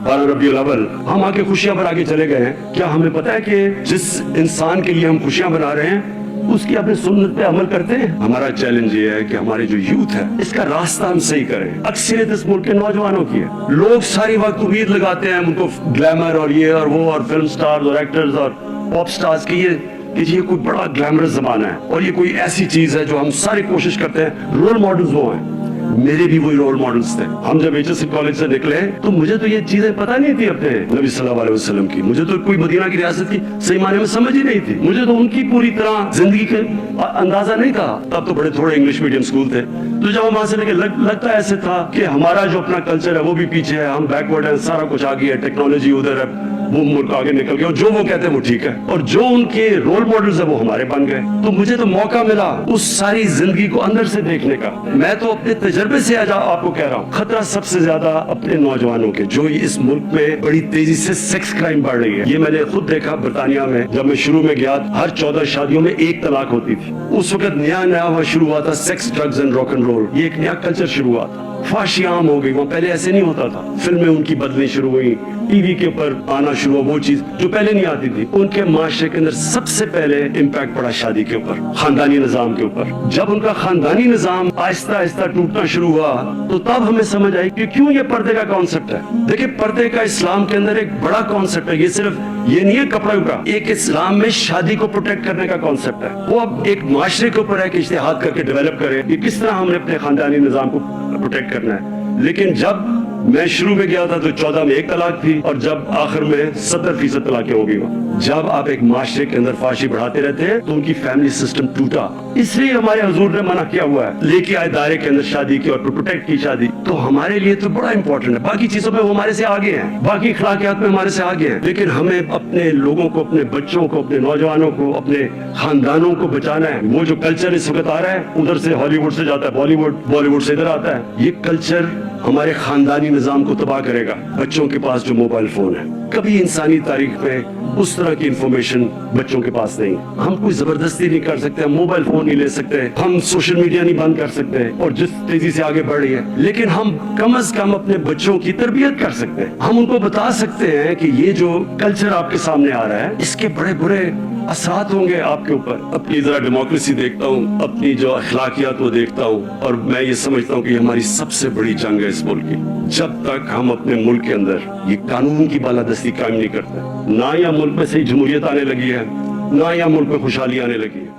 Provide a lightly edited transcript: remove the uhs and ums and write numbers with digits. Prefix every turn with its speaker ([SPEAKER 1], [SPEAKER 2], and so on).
[SPEAKER 1] 12 रबी अव्वल, हम आके खुशियां मना के चले गए हैं। क्या हमें पता है कि जिस इंसान के लिए हम खुशियां मना रहे हैं उसकी अपने सुन्नत पे अमल करते हैं? हमारा चैलेंज ये है कि हमारे जो यूथ है इसका रास्ता हम सही करें। अक्सरियत इस मुल्क के नौजवानों की है। लोग सारी वक्त उम्मीद लगाते हैं उनको ग्लैमर और ये और वो और फिल्म स्टार्स और एक्टर्स और पॉप स्टार्स की ये कोई बड़ा ग्लैमरस जमाना है और ये कोई ऐसी चीज है जो हम सारी कोशिश करते हैं। रोल मॉडल्स वो हैं, मेरे भी वही रोल मॉडल्स थे। हम जब HSC कॉलेज से निकले तो मुझे तो ये चीजें पता नहीं थी अपने नबी सल्लल्लाहु अलैहि वसल्लम की। मुझे तो कोई मदीना की रियासत की सही मायने में समझ ही नहीं थी। मुझे तो उनकी पूरी तरह जिंदगी का अंदाजा नहीं था। तब तो बड़े थोड़े इंग्लिश मीडियम स्कूल थे। तो जब हम वहां से लगता ऐसे था कि हमारा जो अपना कल्चर है वो भी पीछे है, हम बैकवर्ड है, सारा कुछ आगे है, टेक्नोलॉजी उधर है, वो मुल्क आगे निकल गया और जो वो कहते हैं वो ठीक है और जो उनके रोल मॉडल्स है वो हमारे बन गए। तो मुझे तो मौका मिला उस सारी जिंदगी को अंदर से देखने का। मैं तो अपने तजर्बे से आज आपको कह रहा हूँ, खतरा सबसे ज्यादा अपने नौजवानों के, जो इस मुल्क में बड़ी तेजी से सेक्स क्राइम बढ़ रही है। ये मैंने खुद देखा बर्तानिया में। जब मैं शुरू में गया हर 14 शादियों में 1 तलाक होती थी। उस वक्त नया वहाँ शुरू हुआ था sex, drugs and rock and roll. ये एक नया कल्चर शुरू हुआ था। फाशी आम हो गई, वहाँ पहले ऐसे नहीं होता था। फिल्में उनकी बदलनी शुरू हुई, टीवी के ऊपर आना शुरू हुआ वो चीज जो पहले नहीं आती थी। उनके माशरे के अंदर सबसे पहले इम्पैक्ट पड़ा शादी के ऊपर, खानदानी निजाम के ऊपर। जब उनका खानदानी निजाम आहिस्ता आहिस्ता टूटना शुरू हुआ तो तब हमें समझ आई कि क्यों ये पर्दे का कॉन्सेप्ट है। देखिए, पर्दे का इस्लाम के अंदर एक बड़ा कॉन्सेप्ट है। ये सिर्फ ये नहीं है कपड़ों का, एक इस्लाम में शादी को प्रोटेक्ट करने का कॉन्सेप्ट है। वो अब एक माशरे के ऊपर है कि इज्तिहाद करके डेवलप करे कि किस तरह हमने अपने खानदानी निजाम को प्रोटेक्ट करना है। लेकिन जब मैं शुरू में गया था तो 14 में 1 तलाक थी और जब आखिर में 70% तलाकें हो गई। जब आप एक माशरे के अंदर फाशी बढ़ाते रहते हैं तो उनकी फैमिली सिस्टम टूटा। इसलिए हमारे हुजूर ने मना किया हुआ है, लेके आए दायरे के अंदर शादी की और प्रोटेक्ट की शादी। तो हमारे लिए तो बड़ा इंपॉर्टेंट है। बाकी चीजों में वो हमारे से आगे हैं, बाकी अखलाकियात में हमारे से आगे हैं, लेकिन हमें अपने लोगों को, अपने बच्चों को, अपने नौजवानों को, अपने खानदानों को बचाना है। वो जो कल्चर इस वक्त आ रहा है, उधर से हॉलीवुड से जाता है बॉलीवुड, बॉलीवुड से इधर आता है, ये कल्चर हमारे खानदानी निजाम को तबाह करेगा। बच्चों के पास जो मोबाइल फोन है, कभी इंसानी तारीख में उस तरह की इंफॉर्मेशन बच्चों के पास नहीं। हम कोई जबरदस्ती नहीं कर सकते, हम मोबाइल फोन नहीं ले सकते, हम सोशल मीडिया नहीं बंद कर सकते और जिस तेजी से आगे बढ़ रही है, लेकिन हम कम से कम अपने बच्चों की तरबियत कर सकते हैं। हम उनको बता सकते हैं कि ये जो कल्चर आपके सामने आ रहा है इसके बड़े बुरे असरात होंगे आपके ऊपर। अपनी जरा डेमोक्रेसी देखता हूँ, अपनी जो अखलाकियात वो देखता हूँ और मैं ये समझता हूँ कि हमारी सबसे बड़ी जंग है इस मुल्क की। जब तक हम अपने मुल्क के अंदर ये कानून की बालादस्ती कायम नहीं करते, ना या मुल्क में सही जमहूरियत आने लगी है, ना या मुल्क में खुशहाली आने लगी है।